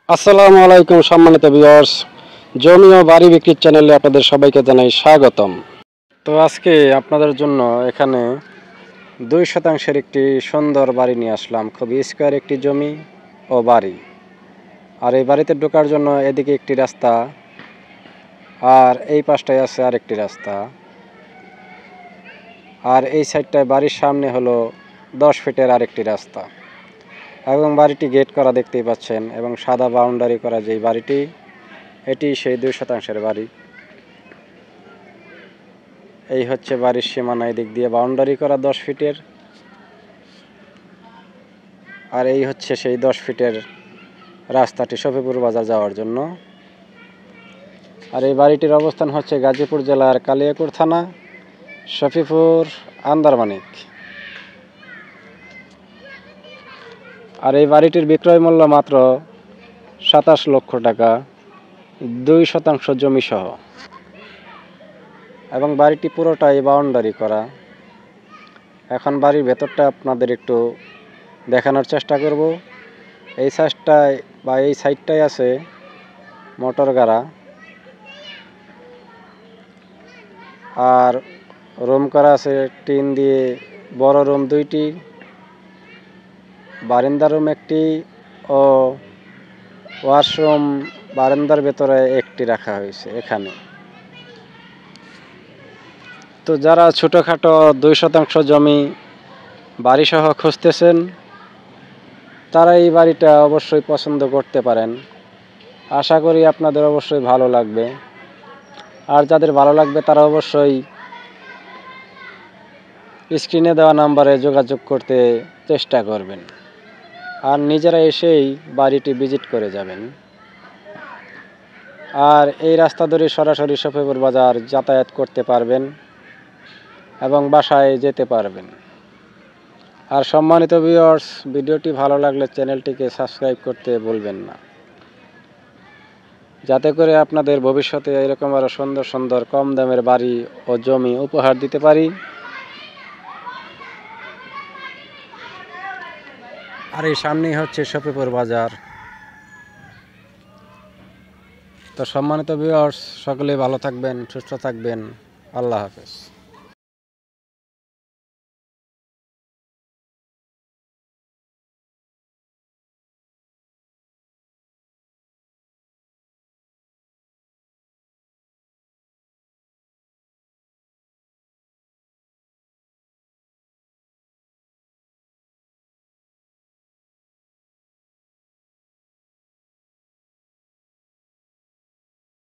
আসসালামু আলাইকুম সম্মানিত ভিউয়ার্স, জমি ও বাড়ি বিক্রির চ্যানেলে আপনাদের সবাইকে জানাই স্বাগতম। তো আজকে আপনাদের জন্য এখানে 2 শতাংশের একটি সুন্দর বাড়ি নিয়ে আসলাম। খুবই স্কোয়ার একটি জমি ও বাড়ি। আর এই বাড়িতে ঢোকার জন্য এদিকে একটি রাস্তা, আর এই পাশটায় আছে আরেকটি রাস্তা, আর এই সাইডটায় বাড়ির সামনে হলো 10 ফিটের আরেকটি রাস্তা এবং বাড়িটি গেট করা দেখতেই পাচ্ছেন এবং সাদা বাউন্ডারি করা যেই বাড়িটি, এটি সেই 2 শতাংশের বাড়ি। এই হচ্ছে বাড়ির সীমানা, দিক দিয়ে বাউন্ডারি করা 10 ফিটের, আর এই হচ্ছে সেই 10 ফিটের রাস্তাটি শফিপুর বাজার যাওয়ার জন্য। আর এই বাড়িটির অবস্থান হচ্ছে গাজীপুর জেলার কালিয়াকৈর থানা, শফিপুর আন্দারমানিক। আর এই বাড়িটির বিক্রয় মূল্য মাত্র 27 লক্ষ টাকা, 2 শতাংশ জমি সহ, এবং বাড়িটি পুরোটাই বাউন্ডারি করা। এখন বাড়ির ভেতরটা আপনাদের একটু দেখানোর চেষ্টা করব। এই সাইডটায় বা এই সাইডটায় আছে মোটর গাড়া, আর রুম করা আছে টিন দিয়ে, বড় রুম 2টি, বারান্দা রুম 1টি ও ওয়াশরুম বারান্দার ভেতরে 1টি রাখা হয়েছে এখানে। তো যারা ছোটোখাটো 2 শতাংশ জমি বাড়িসহ খুঁজতেছেন, তারা এই বাড়িটা অবশ্যই পছন্দ করতে পারেন। আশা করি আপনাদের অবশ্যই ভালো লাগবে। আর যাদের ভালো লাগবে তারা অবশ্যই স্ক্রিনে দেওয়া নাম্বারে যোগাযোগ করতে চেষ্টা করবেন, আর নিজেরা এসেই বাড়িটি ভিজিট করে যাবেন। আর এই রাস্তা ধরে সরাসরি শফিপুর বাজার যাতায়াত করতে পারবেন এবং বাসায় যেতে পারবেন। আর সম্মানিত ভিউয়ার্স, ভিডিওটি ভালো লাগলে চ্যানেলটিকে সাবস্ক্রাইব করতে ভুলবেন না, যাতে করে আপনাদের ভবিষ্যতে এরকম আরও সুন্দর সুন্দর কম দামের বাড়ি ও জমি উপহার দিতে পারি। আর এই সামনেই হচ্ছে শফিপুর বাজার। তো সম্মানিত ভিউয়ার্স, সকলেই ভালো থাকবেন, সুস্থ থাকবেন। আল্লাহ হাফেজ।